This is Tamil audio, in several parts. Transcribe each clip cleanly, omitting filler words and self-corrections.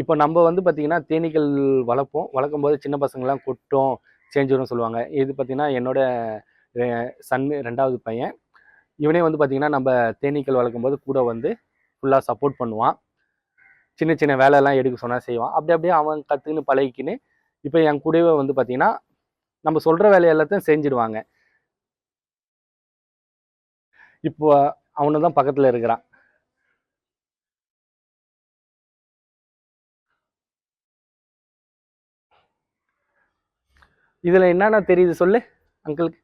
இப்போ நம்ம வந்து பார்த்தீங்கன்னா, தேனீக்கள் வளர்ப்போம். வளர்க்கும்போது சின்ன பசங்கலாம் கொட்டும், சேஞ்சிரும்னு சொல்லுவாங்க. இது பார்த்தீங்கன்னா, என்னோட சன் 2வது பையன். இவனே வந்து பார்த்தீங்கன்னா, நம்ம தேனீக்கள் வளர்க்கும்போது கூட வந்து ஃபுல்லா சப்போர்ட் பண்ணுவான். சின்ன சின்ன வேலைலாம் எடுக்க சொன்னா செய்வான். அப்படி அப்படியே அவன் கத்துக்கின்னு பழகிக்கின்னு, இப்போ என் கூடவே வந்து பார்த்தீங்கன்னா, நம்ம சொல்ற வேலை எல்லாத்தையும் செஞ்சுடுவாங்க. இப்போ அவனு தான் பக்கத்துல இருக்கிறான். இதுல என்னென்ன தெரியுது சொல்லு அங்கிளுக்கு?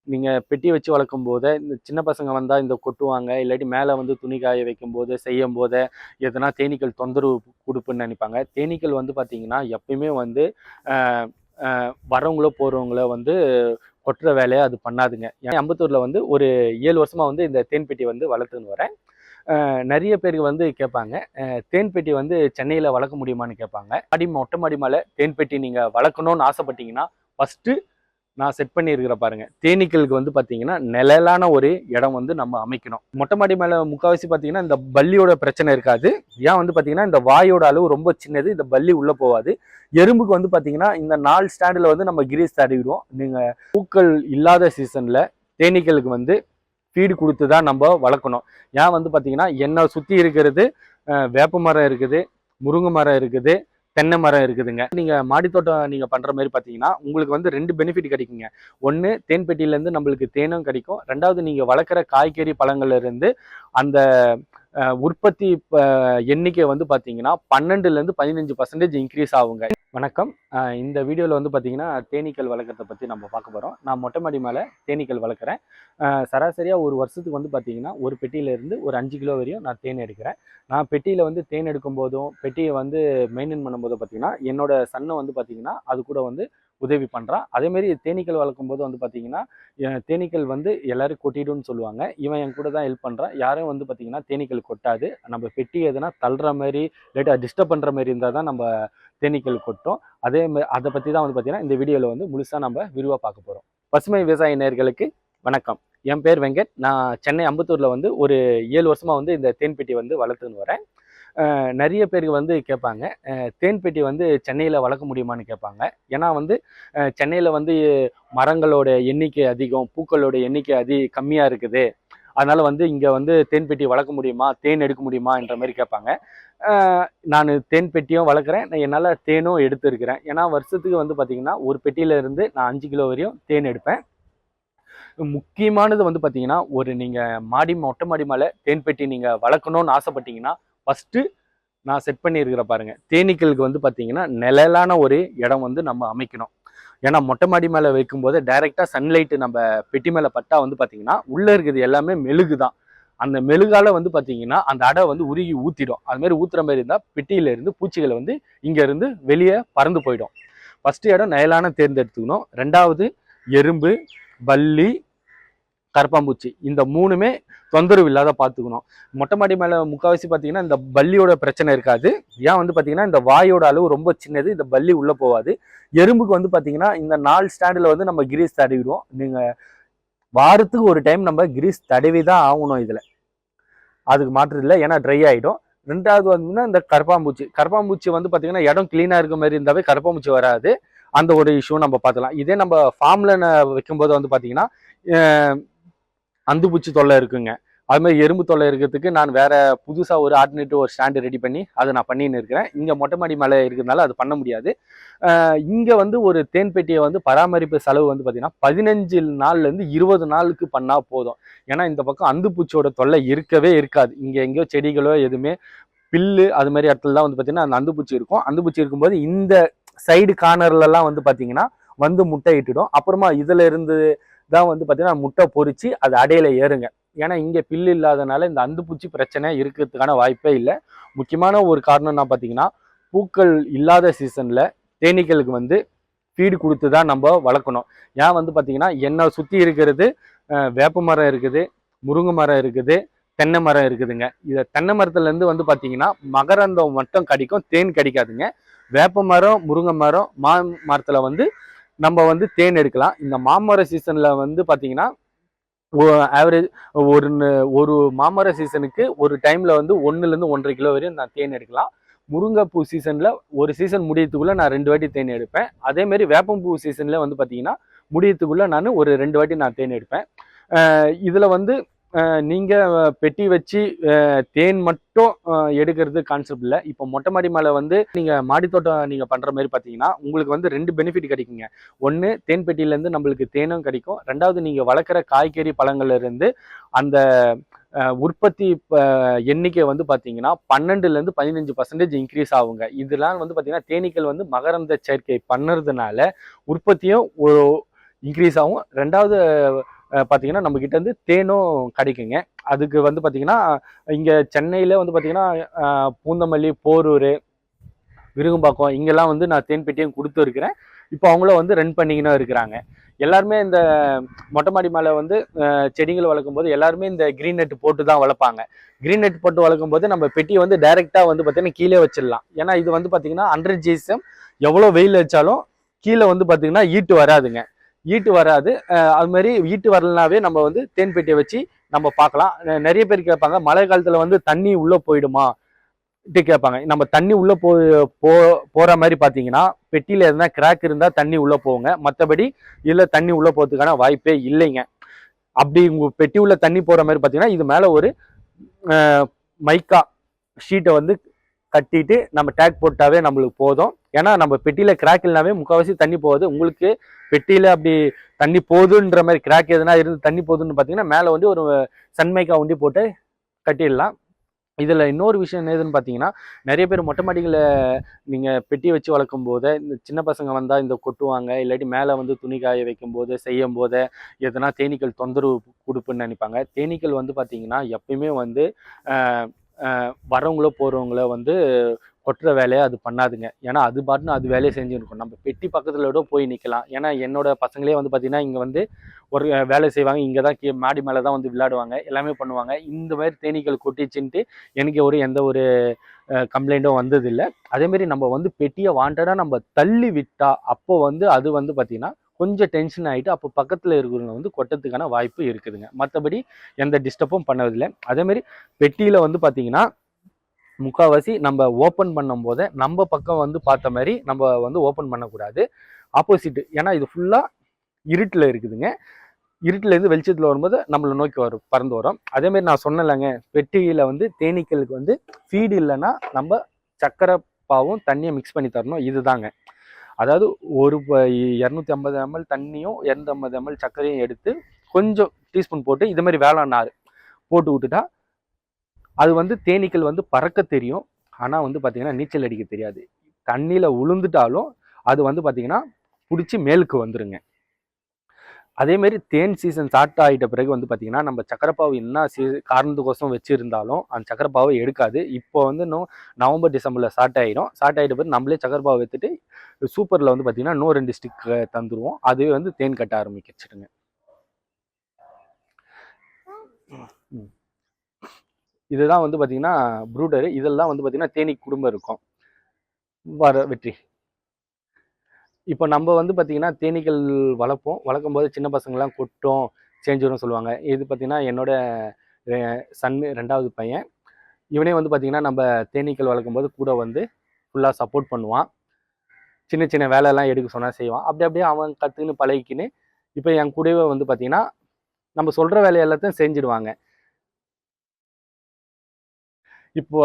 நீங்க பெட்டி வச்சு வளர்க்கும்போது, இந்த சின்ன பசங்க வந்தா இந்த கொட்டுவாங்க. இல்லாட்டி மேல வந்து துணி காய வைக்கும்போது, செய்யும்போது, எதனா தேனீக்கள் தொந்தரவு குடுக்குன்னு நினைப்பாங்க. தேனீக்கள் வந்து பார்த்தீங்கன்னா, எப்பயுமே வந்து அ அ வரவங்களோ, போறவங்களோ வந்து கொட்டுற வேலைய அது பண்ணாதுங்க. ஏன்னா அம்பத்தூர்ல வந்து ஒரு 7 வருஷமா வந்து இந்த தேன் பெட்டி வந்து வளர்த்துன்னு வரேன். நெறைய பேருக்கு வந்து கேட்பாங்க. தேன் பெட்டி வந்து சென்னையில வளர்க்க முடியுமான்னு கேட்பாங்க. மொட்டை மாடி மேல தேன் பெட்டி நீங்க வளர்க்கணும்னு ஆசைப்பட்டீங்கன்னா, ஃபர்ஸ்ட்டு நான் செட் பண்ணியிருக்கிற பாருங்க. தேனீக்களுக்கு வந்து பார்த்தீங்கன்னா, நிழலான ஒரு இடம் வந்து நம்ம அமைக்கணும். மொட்டை மாடி மேல முக்காவாசி பார்த்தீங்கன்னா, இந்த பல்லியோட பிரச்சனை இருக்காது. ஏன் வந்து பார்த்தீங்கன்னா, இந்த வாயோட அளவு ரொம்ப சின்னது. இந்த பல்லி உள்ள போவாது. எறும்புக்கு வந்து பார்த்தீங்கன்னா, இந்த 4 ஸ்டாண்டுல வந்து நம்ம கிரீஸ் தடவிடுவோம். நீங்க பூக்கள் இல்லாத சீசன்ல தேனீக்களுக்கு வந்து ஃபீடு குடுத்து தான் நம்ம வளர்க்கணும். ஏன் வந்து பார்த்தீங்கன்னா, என்ன சுத்தி இருக்கிறது வேப்ப மரம் இருக்குது, முருங்கை மரம் இருக்குது, தென்னை மரம் இருக்குதுங்க. நீங்க மாடித்தோட்டம் நீங்க பண்ற மாதிரி பார்த்தீங்கன்னா, உங்களுக்கு வந்து 2 பெனிஃபிட் கிடைக்குங்க. ஒண்ணு தேன் பெட்டியிலேருந்து நம்மளுக்கு தேனும் கிடைக்கும். 2வது நீங்க வளர்க்குற காய்கறி, பழங்கள்ல இருந்து அந்த உற்பத்தி எண்ணிக்கை வந்து பார்த்தீங்கன்னா 12லேருந்து 15% இன்க்ரீஸ் ஆகுங்க. வணக்கம். இந்த வீடியோவில் வந்து பார்த்தீங்கன்னா தேனீக்கள் வளர்க்குறத பற்றி நம்ம பார்க்க போகிறோம். நான் மொட்டை மாடி மேலே தேனீக்கள் வளர்க்குறேன். சராசரியாக ஒரு வருஷத்துக்கு வந்து பார்த்தீங்கன்னா ஒரு பெட்டியிலேருந்து ஒரு 5 கிலோ வரையும் நான் தேன் எடுக்கிறேன். நான் பெட்டியில் வந்து தேன் எடுக்கும் போதும் பெட்டியை வந்து மெயின்டைன் பண்ணும்போது பார்த்தீங்கன்னா என்னோட சன்னை வந்து பார்த்தீங்கன்னா அது கூட வந்து உதவி பண்ணுறான். அதேமாரி தேனீக்கள் வளர்க்கும் போது வந்து பார்த்தீங்கன்னா தேனீக்கள் வந்து எல்லாரும் கொட்டிடும்னு சொல்லுவாங்க. இவன் என் கூட தான் ஹெல்ப் பண்ணுறான். யாரும் வந்து பார்த்தீங்கன்னா தேனீக்கள் கொட்டாது. நம்ம பெட்டி எதுனா தள்ளுற மாதிரி லேட்டாக டிஸ்டர்ப் பண்ணுற மாதிரி இருந்தால் தான் நம்ம தேனீக்கள் கொட்டும். அதே மாதிரி அதை பற்றி தான் வந்து பார்த்தீங்கன்னா இந்த வீடியோவில் வந்து முழுசாக நம்ம விரிவாக பார்க்க போகிறோம். பசுமை விவசாய நேயர்களுக்கு வணக்கம். என் பேர் வெங்கட். நான் சென்னை அம்பத்தூரில் வந்து ஒரு 7 வருஷமாக வந்து இந்த தேன் பெட்டி வந்து வளர்த்துன்னு வரேன். நிறைய பேருக்கு வந்து கேட்பாங்க, தேன் பெட்டி வந்து சென்னையில் வளர்க்க முடியுமான்னு கேட்பாங்க. ஏன்னா வந்து சென்னையில் வந்து மரங்களோட எண்ணிக்கை அதிகம், பூக்களோட எண்ணிக்கை கம்மியாக இருக்குது. அதனால வந்து இங்கே வந்து தேன் பெட்டி வளர்க்க முடியுமா, தேன் எடுக்க முடியுமா என்ற மாதிரி கேட்பாங்க. நான் தேன் பெட்டியும் வளர்க்குறேன். என்னால் தேனும் எடுத்துருக்கிறேன். ஏன்னா வருஷத்துக்கு வந்து பார்த்தீங்கன்னா ஒரு பெட்டியில இருந்து நான் 5 கிலோ வரையும் தேன் எடுப்பேன். முக்கியமானது வந்து பார்த்தீங்கன்னா ஒரு நீங்கள் மொட்டை மாடி மேலே தேன் பெட்டி நீங்கள் வளர்க்கணும்னு ஆசைப்பட்டீங்கன்னா ஃபர்ஸ்ட்டு நான் செட் பண்ணியிருக்கிற பாருங்க. தேனீக்களுக்கு வந்து பார்த்தீங்கன்னா நிழலான ஒரு இடம் வந்து நம்ம அமைக்கணும். ஏன்னா மொட்டை மாடி மேலே வைக்கும்போது டைரெக்டாக சன்லைட்டு நம்ம பெட்டி மேலே பட்டா வந்து பார்த்தீங்கன்னா உள்ளே இருக்குது எல்லாமே மெழுகு தான். அந்த மெழுகால வந்து பார்த்தீங்கன்னா அந்த அடை வந்து உருகி ஊற்றிடும். அது மாதிரி ஊற்றுற மாதிரி இருந்தால் பெட்டியிலேருந்து பூச்சிகளை வந்து இங்கேருந்து வெளியே பறந்து போயிடும். ஃபஸ்ட்டு இடம் நிழலான தேர்ந்தெடுத்துக்கணும். 2வது எறும்பு, பல்லி, கரப்பாம்பூச்சி இந்த 3மே தொந்தரவு இல்லாத பார்த்துக்கணும். மொட்டை மாடி மேலே முக்கால்வாசி பார்த்தீங்கன்னா இந்த பல்லியோட பிரச்சனை இருக்காது. ஏன் வந்து பார்த்தீங்கன்னா இந்த வாயோட அளவு ரொம்ப சின்னது. இந்த பல்லி உள்ளே போகாது. எறும்புக்கு வந்து பார்த்தீங்கன்னா இந்த 4 ஸ்டாண்டில் வந்து நம்ம கிரீஸ் தடவிடுவோம். நீங்கள் வாரத்துக்கு ஒரு டைம் நம்ம கிரீஸ் தடவி தான் ஆகணும். இதில் அதுக்கு மாற்று இல்லை, ஏன்னா ட்ரை ஆகிடும். 2வது வந்து இந்த கரப்பாம்பூச்சி வந்து பார்த்தீங்கன்னா இடம் கிளீனாக இருக்க மாதிரி இருந்தாவே கரப்பாம்பூச்சி வராது. அந்த ஒரு இஷ்யூ நம்ம பார்த்துக்கலாம். இதே நம்ம ஃபார்மில் வைக்கும்போது வந்து பார்த்தீங்கன்னா அந்துப்பூச்சி தொல்லை இருக்குங்க. அது மாதிரி எறும்பு தொல்லை இருக்கிறதுக்கு நான் வேற புதுசாக ஒரு ஆல்டர்னேட்டிவ் ஒரு ஸ்டாண்டு ரெடி பண்ணி அதை நான் பண்ணின்னு இருக்கிறேன். இங்கே மொட்டை மாடி மேலே இருக்கிறதுனால அது பண்ண முடியாது. இங்கே வந்து ஒரு தேன் பெட்டியை வந்து பராமரிப்பு செலவு வந்து பார்த்தீங்கன்னா 15 நாள்லேருந்து 20 நாளுக்கு பண்ணால் போதும். ஏன்னா இந்த பக்கம் அந்துப்பூச்சியோட தொல்லை இருக்கவே இருக்காது. இங்கே எங்கேயோ செடிகளோ எதுவுமே பில்லு அது மாதிரி இடத்துல தான் வந்து பார்த்தீங்கன்னா அந்த அந்துப்பூச்சி இருக்கும். அந்துப்பூச்சி இருக்கும்போது இந்த சைடு கார்னர்லலாம் வந்து பார்த்தீங்கன்னா வந்து முட்டை இட்டுடும். அப்புறமா இதில் இருந்து தான் வந்து பார்த்தீங்கன்னா முட்டை பொறிச்சு அது அடையில ஏறுங்க. ஏன்னா இங்கே பில்லு இல்லாதனால இந்த அந்துப்பூச்சி பிரச்சனை இருக்கிறதுக்கான வாய்ப்பே இல்லை. முக்கியமான ஒரு காரணம்னா பார்த்தீங்கன்னா பூக்கள் இல்லாத சீசனில் தேனீக்களுக்கு வந்து ஃபீடு கொடுத்து தான் நம்ம வளர்க்கணும். ஏன் வந்து பார்த்தீங்கன்னா என்னை சுற்றி இருக்கிறது வேப்ப மரம் இருக்குது, முருங்கை மரம் இருக்குது, தென்னை மரம் இருக்குதுங்க. இதை தென்னை மரத்துலேருந்து வந்து பார்த்தீங்கன்னா மகரந்தம் மட்டும் கிடைக்கும், தேன் கிடைக்காதுங்க. வேப்ப மரம், முருங்கை மரம், மரத்தில் வந்து நம்ம வந்து தேன் எடுக்கலாம். இந்த மாமர சீசனில் வந்து பார்த்தீங்கன்னா ஆவரேஜ் ஒரு ஒரு மாமர சீசனுக்கு ஒரு டைம்ல வந்து 1லேருந்து 1.5 கிலோ வரையும் நான் தேன் எடுக்கலாம். முருங்கைப்பூ சீசன்ல ஒரு சீசன் முடியறதுக்குள்ள நான் 2 வாட்டி தேன் எடுப்பேன். அதே மாதிரி வேப்பம்பூ சீசன்ல வந்து பார்த்தீங்கன்னா முடியறதுக்குள்ள நான் ஒரு 2 வாட்டி நான் தேன் எடுப்பேன். இதுல வந்து நீங்க பெட்டி வச்சு தேன் மட்டும் எடுக்கிறது கான்செப்ட் இல்லை. இப்போ மொட்டை மாடி மேலே வந்து நீங்க மாடித்தோட்டம் நீங்க பண்ற மாதிரி பார்த்தீங்கன்னா உங்களுக்கு வந்து 2 பெனிஃபிட் கிடைக்குங்க. ஒன்று, தேன் பெட்டியிலேருந்து நம்மளுக்கு தேனும் கிடைக்கும். ரெண்டாவது, நீங்க வளர்க்குற காய்கறி பழங்கள்ல இருந்து அந்த உற்பத்தி எண்ணிக்கை வந்து பார்த்தீங்கன்னா 12லேருந்து 15% இன்க்ரீஸ் ஆகுங்க. இதெல்லாம் வந்து பார்த்தீங்கன்னா தேனீக்கள் வந்து மகரந்த சேர்க்கை பண்ணுறதுனால உற்பத்தியும் இன்க்ரீஸ் ஆகும். ரெண்டாவது பார்த்தீங்கன்னா நம்ம கிட்ட இருந்து தேனும் கிடைக்குங்க. அதுக்கு வந்து பார்த்தீங்கன்னா இங்கே சென்னையில் வந்து பார்த்தீங்கன்னா பூந்தமல்லி, போரூர், விருகம்பாக்கம் இங்கெல்லாம் வந்து நான் தேன் பெட்டியும் கொடுத்து இருக்கிறேன். இப்போ அவங்களும் வந்து ரன் பண்ணிக்கின்னு இருக்கிறாங்க. எல்லாருமே இந்த மொட்டை மாடி மேலே வந்து செடிகள் வளர்க்கும் போது எல்லாருமே இந்த கிரீன் நெட் போட்டு தான் வளர்ப்பாங்க. கிரீன் நெட் போட்டு வளர்க்கும் போது நம்ம பெட்டியை வந்து டைரெக்டாக வந்து பார்த்தீங்கன்னா கீழே வச்சிடலாம். ஏன்னா இது வந்து பார்த்தீங்கன்னா 100 GSM எவ்வளோ வெயில் வச்சாலும் கீழே வந்து பார்த்தீங்கன்னா ஈட்டு வராதுங்க. ஈட்டு வராது. அது மாதிரி ஈட்டு வரலனாவே நம்ம வந்து தேன் பெட்டியை வச்சு நம்ம பார்க்கலாம். நிறைய பேர் கேட்பாங்க, மழை காலத்தில் வந்து தண்ணி உள்ளே போயிடுமா கேட்பாங்க. நம்ம தண்ணி உள்ள போற மாதிரி பாத்தீங்கன்னா பெட்டியில இருந்தா கிராக் இருந்தா தண்ணி உள்ள போகுங்க. மற்றபடி இதுல தண்ணி உள்ள போறதுக்கான வாய்ப்பே இல்லைங்க. அப்படி உங்க பெட்டி உள்ள தண்ணி போற மாதிரி பாத்தீங்கன்னா இது மேல ஒரு மைக்கா ஷீட்டை வந்து கட்டிட்டு நம்ம டேக் போட்டாவே நம்மளுக்கு போதும். ஏன்னா நம்ம பெட்டியில கிராக் இல்லைனாவே முக்கால்வாசி தண்ணி போகுது. உங்களுக்கு பெட்டியில அப்படி தண்ணி போகுதுன்ற மாதிரி கிராக் எதுனா இருந்து தண்ணி போகுதுன்னு பாத்தீங்கன்னா மேல வந்து ஒரு சன்மைக்கா ஒண்டி போட்டு கட்டிடலாம். இதில் இன்னொரு விஷயம் எதுன்னு பார்த்தீங்கன்னா நிறைய பேர் மொட்டை மாடிகளை நீங்கள் பெட்டி வச்சு வளர்க்கும் போது இந்த சின்ன பசங்க வந்தால் இந்த கொட்டுவாங்க, இல்லாட்டி மேலே வந்து துணி காய வைக்கும் போது செய்யும் போது எதனா தேனீக்கள் தொந்தரவு கொடுப்புன்னு நினைப்பாங்க. தேனீக்கள் வந்து பார்த்தீங்கன்னா எப்பயுமே வந்து வரவங்களோ போகிறவங்கள வந்து கொட்டுற வேலையை அது பண்ணாதுங்க. ஏன்னா அது பாட்டுன்னு அது வேலையை செஞ்சுருக்கும். நம்ம பெட்டி பக்கத்தில் விட போய் நிற்கலாம். ஏன்னா என்னோட பசங்களே வந்து பார்த்தீங்கன்னா இங்கே வந்து ஒரு வேலை செய்வாங்க. இங்கே தான் மாடி மேலே தான் வந்து விளையாடுவாங்க, எல்லாமே பண்ணுவாங்க. இந்த மாதிரி தேனீக்கள் கொட்டிச்சுன்ட்டு எனக்கு எந்த ஒரு கம்ப்ளைண்ட்டும் வந்ததில்லை. அதேமாரி நம்ம வந்து பெட்டியை வாண்டடாக நம்ம தள்ளி விட்டா அப்போ வந்து அது வந்து பார்த்தீங்கன்னா கொஞ்சம் டென்ஷன் ஆகிட்டு அப்போ பக்கத்தில் இருக்கிறவங்க வந்து கொட்டத்துக்கான வாய்ப்பு இருக்குதுங்க. மற்றபடி எந்த டிஸ்டர்பும் பண்ணதில்லை. அதேமாரி பெட்டியில் வந்து பார்த்தீங்கன்னா முக்கால்வாசி நம்ம ஓப்பன் பண்ணும் போதே நம்ம பக்கம் வந்து பார்த்த மாதிரி நம்ம வந்து ஓப்பன் பண்ணக்கூடாது, ஆப்போசிட். ஏன்னா இது ஃபுல்லாக இருட்டில் இருக்குதுங்க. இருட்டிலேருந்து வெளிச்சத்தில் வரும்போது நம்மளை நோக்கி பறந்து வரும். அதேமாரி நான் சொன்னலைங்க, பெட்டியில் வந்து தேனீக்களுக்கு வந்து ஃபீடு இல்லைன்னா நம்ம சக்கரை பாவும் தண்ணியை மிக்ஸ் பண்ணி தரணும். இதுதாங்க. அதாவது ஒரு 250 ml தண்ணியும் 250 ml சர்க்கரையும் எடுத்து கொஞ்சம் டீஸ்பூன் போட்டு இது மாதிரி வேளாண் நார் போட்டு விட்டுட்டா அது வந்து தேனீக்கள் வந்து பறக்க தெரியும். ஆனால் வந்து பார்த்தீங்கன்னா நீச்சல் அடிக்க தெரியாது. தண்ணியில் உளுந்துட்டாலும் அது வந்து பார்த்தீங்கன்னா பிடிச்சி மேலுக்கு வந்துருங்க. அதேமாரி தேன் சீசன் ஸ்டார்ட் ஆகிட்ட பிறகு வந்து பார்த்தீங்கன்னா நம்ம சக்கரைப்பாவு என்ன காரணத்துக்கோசம் வச்சுருந்தாலும் அந்த சக்கரைப்பாவை எடுக்காது. இப்போ வந்து இன்னும் நவம்பர் டிசம்பரில் ஸ்டார்ட் ஆகிடும். ஸ்டார்ட் ஆகிட்ட பிறகு நம்மளே சக்கரைப்பாவை எடுத்துட்டு சூப்பரில் வந்து பார்த்தீங்கன்னா இன்னும் 2 ஸ்டிக் தந்துடுவோம். அதுவே வந்து தேன் கட்ட ஆரம்பிச்சிடுங்க. இதுதான் வந்து பார்த்தீங்கன்னா ப்ரூடரு. இதெல்லாம் வந்து பார்த்தீங்கன்னா தேனீ குடும்பம் இருக்கும். வெற்றி. இப்போ நம்ம வந்து பார்த்தீங்கன்னா தேனீக்கள் வளர்க்கும் போது சின்ன பசங்கள்லாம் கொட்டும் சேஞ்சிடும் சொல்லுவாங்க. இது பார்த்தீங்கன்னா என்னோட சன்னு 2வது பையன். இவனே வந்து பார்த்தீங்கன்னா நம்ம தேனீக்கள் வளர்க்கும் போது கூட வந்து ஃபுல்லாக சப்போர்ட் பண்ணுவான். சின்ன சின்ன வேலையெல்லாம் எடுக்க சொன்னால் செய்வான். அப்படியே அவன் கற்றுக்கின்னு பழகிக்கின்னு இப்போ என் கூடவே வந்து பார்த்தீங்கன்னா நம்ம சொல்கிற வேலையை எல்லாத்தையும் செஞ்சிடுவாங்க. இப்போ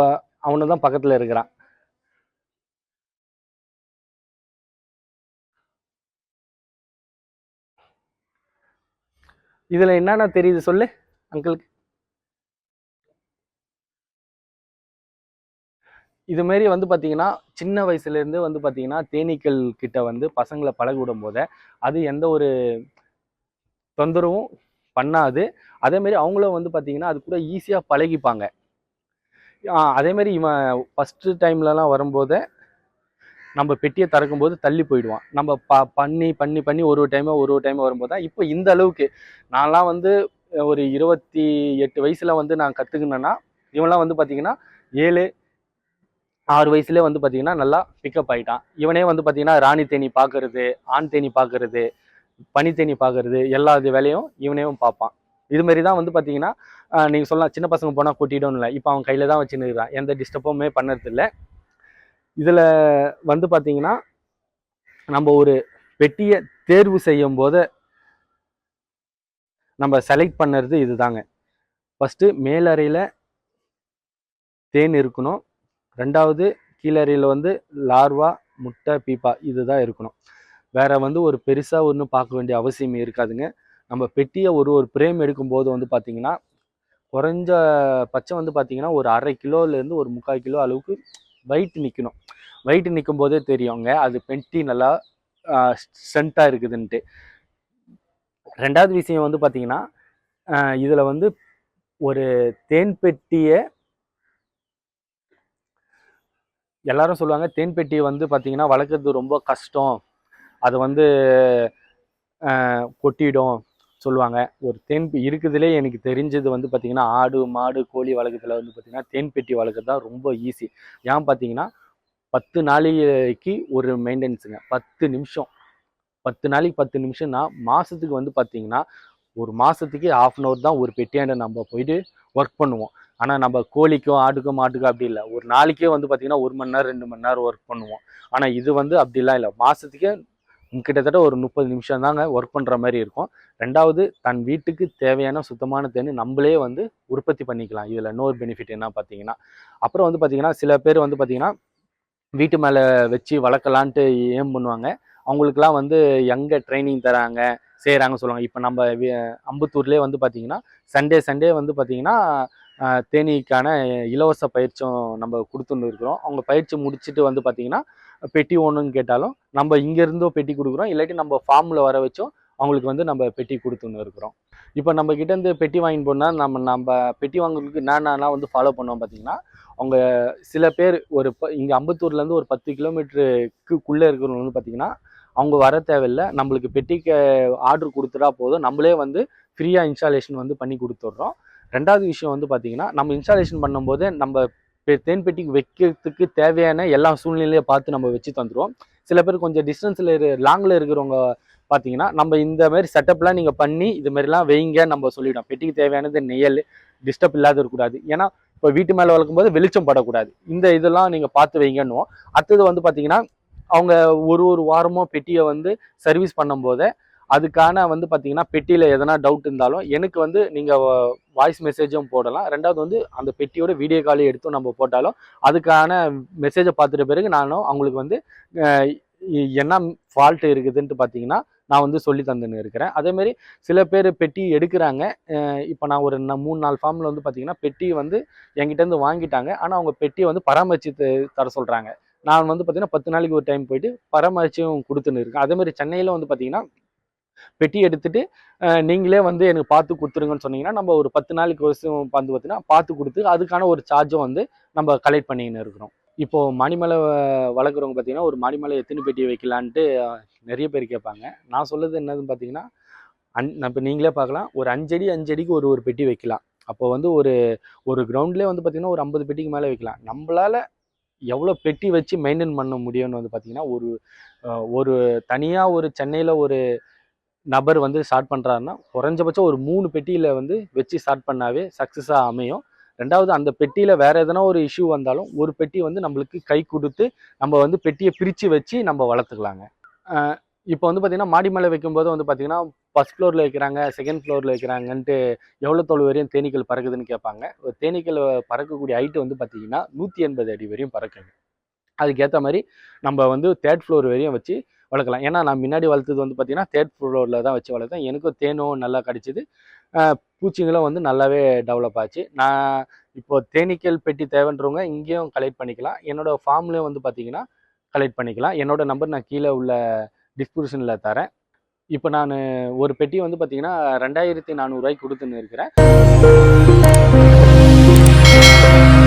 அவனு தான் பக்கத்தில் இருக்கிறான். இதில் என்னென்ன தெரியுது சொல்லு அங்கிளுக்கு? இதுமாரி வந்து பார்த்தீங்கன்னா சின்ன வயசுலேருந்து வந்து பார்த்தீங்கன்னா தேனீக்கள் கிட்ட வந்து பசங்களை பழக விடும் போது அது எந்த ஒரு தொந்தரவும் பண்ணாது. அதேமாரி அவங்களும் வந்து பார்த்தீங்கன்னா அது கூட ஈஸியாக பழகிப்பாங்க. அதேமாரி இவன் ஃபஸ்ட்டு டைம்லலாம் வரும்போது நம்ம பெட்டியை திறக்கும்போது தள்ளி போயிடுவான். நம்ம பண்ணி பண்ணி பண்ணி ஒரு டைம் வரும்போது தான் இப்போ இந்த அளவுக்கு. நான்லாம் வந்து ஒரு 28 வயசுல வந்து நான் கற்றுக்கினேன்னா இவன்லாம் வந்து பார்த்தீங்கன்னா 7-6 வயசுலேயே வந்து பார்த்தீங்கன்னா நல்லா பிக்கப் ஆகிட்டான். இவனே வந்து பார்த்தீங்கன்னா ராணி தேனி பார்க்கறது, ஆண் தேனி பார்க்கறது, பனி தேனி பார்க்கறது எல்லா வேலையும் இவனையும் பார்ப்பான். இது மாதிரி தான் வந்து பார்த்தீங்கன்னா நீங்கள் சொல்லலாம் சின்ன பசங்க போனால் கொட்டிடும் இல்லை, இப்போ அவன் கையில் தான் வச்சுன்னு இருக்கிறான், எந்த டிஸ்டர்புமே பண்ணுறதில்ல. இதில் வந்து பார்த்தீங்கன்னா நம்ம ஒரு பெட்டியை தேர்வு செய்யும் போது நம்ம செலக்ட் பண்ணுறது இதுதாங்க. ஃபஸ்ட்டு மேலறையில் தேன் இருக்கணும், ரெண்டாவது கீழறையில் வந்து லார்வா, முட்டை, பீப்பா இதுதான் இருக்கணும். வேற வந்து ஒரு பெருசாக ஒன்றும் பார்க்க வேண்டிய அவசியம் இருக்காதுங்க. நம்ம பெட்டியை ஒரு பிரேம் எடுக்கும்போது வந்து பார்த்தீங்கன்னா குறைஞ்ச பட்சம் வந்து பார்த்தீங்கன்னா ஒரு 1/2 கிலோலேருந்து ஒரு 3/4 கிலோ அளவுக்கு வெயிட் நிற்கணும். வெயிட் நிற்கும் போதே தெரியுங்க அது பெட்டி நல்லா ஸ்ட்ரென்த்தாக இருக்குதுன்ட்டு. ரெண்டாவது விஷயம் வந்து பார்த்தீங்கன்னா இதில் வந்து ஒரு தேன் பெட்டியை எல்லாரும் சொல்லுவாங்க, தேன் பெட்டியை வந்து பார்த்தீங்கன்னா வளர்க்குறது ரொம்ப கஷ்டம், அது வந்து கொட்டிடும் சொல்லுவாங்க. ஒரு தேன் இருக்குதுலே எனக்கு தெரிஞ்சது வந்து பார்த்தீங்கன்னா ஆடு மாடு கோழி வளர்க்குறதுல வந்து பார்த்தீங்கன்னா தேன் பெட்டி வளர்க்குறது தான் ரொம்ப ஈஸி. ஏன் பார்த்தீங்கன்னா 10 நாளைக்கு ஒரு மெயின்டெனன்ஸுங்க, 10 நிமிஷம். 10 நாளைக்கு 10 நிமிஷம்னா மாதத்துக்கு வந்து பார்த்தீங்கன்னா ஒரு மாதத்துக்கு 1/2 hour தான் ஒரு பெட்டியாண்ட நம்ம போயிட்டு ஒர்க் பண்ணுவோம். ஆனால் நம்ம கோழிக்கும் ஆட்டுக்கும் மாட்டுக்கும் அப்படி இல்லை, ஒரு நாளைக்கே வந்து பார்த்தீங்கன்னா 1 மணி நேரம் 2 மணி நேரம் ஒர்க் பண்ணுவோம். ஆனால் இது வந்து அப்படிலாம் இல்லை, மாதத்துக்கே கிட்டத்தட்ட ஒரு 30 நிமிஷம் தாங்க ஒர்க் பண்ணுற மாதிரி இருக்கும். ரெண்டாவது தன் வீட்டுக்கு தேவையான சுத்தமான தேன் நம்மளே வந்து உற்பத்தி பண்ணிக்கலாம். இதில் இன்னொரு பெனிஃபிட் என்ன பார்த்தீங்கன்னா, அப்புறம் வந்து பார்த்தீங்கன்னா சில பேர் வந்து பார்த்தீங்கன்னா வீட்டு மேலே வச்சு வளர்க்கலான்ட்டு ஏம் பண்ணுவாங்க. அவங்களுக்குலாம் வந்து எங்கே ட்ரைனிங் தராங்க செய்கிறாங்கன்னு சொல்லுவாங்க. இப்போ நம்ம அம்பத்தூர்லேயே வந்து பார்த்தீங்கன்னா சண்டே வந்து பார்த்தீங்கன்னா தேனீக்கான இலவச பயிற்சியும் நம்ம கொடுத்துன்னு இருக்கிறோம். அவங்க பயிற்சி முடிச்சுட்டு வந்து பார்த்தீங்கன்னா பெட்டி ஒன்றுன்னு கேட்டாலும் நம்ம இங்கேருந்தோ பெட்டி கொடுக்குறோம், இல்லாட்டி நம்ம ஃபார்மில் வர வச்சோம் அவங்களுக்கு வந்து நம்ம பெட்டி கொடுத்துன்னு இருக்கிறோம். இப்போ நம்ம கிட்டேருந்து பெட்டி வாங்கி போனால் நம்ம பெட்டி வாங்குறதுக்கு என்னென்னலாம் வந்து ஃபாலோ பண்ணுவோம் பார்த்தீங்கன்னா, அவங்க சில பேர் ஒரு இங்கே அம்பத்தூர்லேருந்து ஒரு 10 கிலோமீட்டருக்குள்ளே இருக்கிறவங்க வந்து பார்த்தீங்கன்னா அவங்க வர தேவையில்லை, நம்மளுக்கு பெட்டிக்கு ஆர்டர் கொடுத்துட்டா போதும், நம்மளே வந்து ஃப்ரீயாக இன்ஸ்டாலேஷன் வந்து பண்ணி கொடுத்துட்றோம். ரெண்டாவது விஷயம் வந்து பார்த்தீங்கன்னா நம்ம இன்ஸ்டாலேஷன் பண்ணும்போது நம்ம தேன் பெட்டிக்கு வைக்கிறதுக்கு தேவையான எல்லா சூழ்நிலையை பார்த்து நம்ம வச்சு தந்துடுவோம். சில பேர் கொஞ்சம் டிஸ்டன்ஸில் லாங்கில் இருக்கிறவங்க பார்த்தீங்கன்னா நம்ம இந்த மாதிரி செட்டப்லாம் நீங்கள் பண்ணி இது மாதிரிலாம் வைங்க நம்ம சொல்லிவிடும். பெட்டிக்கு தேவையானது நிழல் டிஸ்டர்ப் இல்லாத இருக்கக்கூடாது, ஏன்னா இப்போ வீட்டு மேலே வளர்க்கும்போது வெளிச்சம் படக்கூடாது, இந்த இதெல்லாம் நீங்கள் பார்த்து வைங்கன்னுவோம். அடுத்தது வந்து பார்த்தீங்கன்னா அவங்க ஒரு வாரமோ பெட்டியை வந்து சர்வீஸ் பண்ணும்போது அதுக்கான வந்து பார்த்தீங்கன்னா பெட்டியில் எதனா டவுட் இருந்தாலும் எனக்கு வந்து நீங்கள் வாய்ஸ் மெசேஜும் போடலாம். ரெண்டாவது வந்து அந்த பெட்டியோட வீடியோ கால் எடுத்து நம்ம போட்டாலும் அதுக்கான மெசேஜை பார்த்துட்ட பிறகு நானும் அவங்களுக்கு வந்து என்ன ஃபால்ட் இருக்குதுன்ட்டு பார்த்தீங்கன்னா நான் வந்து சொல்லி தந்துன்னு இருக்கிறேன். அதேமாரி சில பேர் பெட்டி எடுக்கிறாங்க. இப்போ நான் ஒரு 3-4 ஃபார்மில் வந்து பார்த்தீங்கன்னா பெட்டி வந்து என்கிட்டேருந்து வாங்கிட்டாங்க, ஆனால் அவங்க பெட்டியை வந்து பராமரித்து தர சொல்கிறாங்க. நான் வந்து பார்த்தீங்கன்னா 10 நாளைக்கு ஒரு டைம் போயிட்டு பராமரிச்சும் கொடுத்துன்னு இருக்கேன். அதேமாதிரி சென்னையில் வந்து பார்த்தீங்கன்னா பெட்டி எடுத்துட்டு நீங்களே வந்து எனக்கு பார்த்து கொடுத்துருங்கன்னு சொன்னீங்கன்னா நம்ம ஒரு 10 நாளைக்கு வருஷம் வந்து பார்த்தீங்கன்னா பார்த்து கொடுத்து அதுக்கான ஒரு சார்ஜும் வந்து நம்ம கலெக்ட் பண்ணின்னு இருக்கிறோம். இப்போ மாடிமலை வளர்க்குறவங்க பார்த்தீங்கன்னா ஒரு மாடிமலை எத்தனை பெட்டி வைக்கலான்ட்டு நிறைய பேர் கேட்பாங்க. நான் சொல்லுறது என்னதுன்னு பார்த்தீங்கன்னா இப்போ நீங்களே பார்க்கலாம், ஒரு 5 அடி 5 அடிக்கு ஒரு பெட்டி வைக்கலாம். அப்போ வந்து ஒரு கிரவுண்ட்லேயே வந்து பார்த்தீங்கன்னா ஒரு 50 பெட்டிக்கு மேலே வைக்கலாம். நம்மளால எவ்வளோ பெட்டி வச்சு மெயின்டைன் பண்ண முடியும்னு வந்து பார்த்தீங்கன்னா ஒரு தனியாக ஒரு சென்னையில் ஒரு நபர் வந்து ஸ்டார்ட் பண்ணுறாருன்னா குறைஞ்சபட்சம் ஒரு 3 பெட்டியில் வந்து வச்சு ஸ்டார்ட் பண்ணாவே சக்ஸஸாக அமையும். ரெண்டாவது அந்த பெட்டியில் வேறு எதனா ஒரு இஷ்யூ வந்தாலும் ஒரு பெட்டி வந்து நம்மளுக்கு கை கொடுத்து நம்ம வந்து பெட்டியை பிரித்து வச்சு நம்ம வளர்த்துக்கலாங்க. இப்போ வந்து பார்த்திங்கன்னா மாடி மேலே வைக்கும்போது வந்து பார்த்திங்கன்னா ஃபஸ்ட் ஃப்ளோரில் வைக்கிறாங்க, செகண்ட் ஃப்ளோரில் வைக்கிறாங்கன்ட்டு எவ்வளோ தொலைவு வரையும் தேனீக்கள் பறக்குதுன்னு கேட்பாங்க. ஒரு தேனீக்கள் பறக்கக்கூடிய ஹைட்டு வந்து பார்த்திங்கன்னா 180 அடி வரையும் பறக்குங்க. அதுக்கேற்ற மாதிரி நம்ம வந்து 3rd ஃப்ளோர் வரையும் வச்சு வளர்க்கலாம். ஏன்னா நான் முன்னாடி வளர்த்தது வந்து பார்த்தீங்கன்னா 3rd ஃப்ளோரில் தான் வச்சு வளர்த்தேன். எனக்கும் தேனும் நல்லா கிடச்சிது, பூச்சிங்களும் வந்து நல்லாவே டெவலப் ஆச்சு. நான் இப்போ தேனீக்கள் பெட்டி தேவைன்றவங்க இங்கேயும் கலெக்ட் பண்ணிக்கலாம், என்னோட ஃபார்ம்லேயும் வந்து பார்த்தீங்கன்னா கலெக்ட் பண்ணிக்கலாம். என்னோட நம்பர் நான் கீழே உள்ள டிஸ்கிரிப்ஷனில் தரேன். இப்போ நான் ஒரு பெட்டி வந்து பார்த்தீங்கன்னா 2400 ரூபாய்க்கு கொடுத்துன்னு இருக்கிறேன்.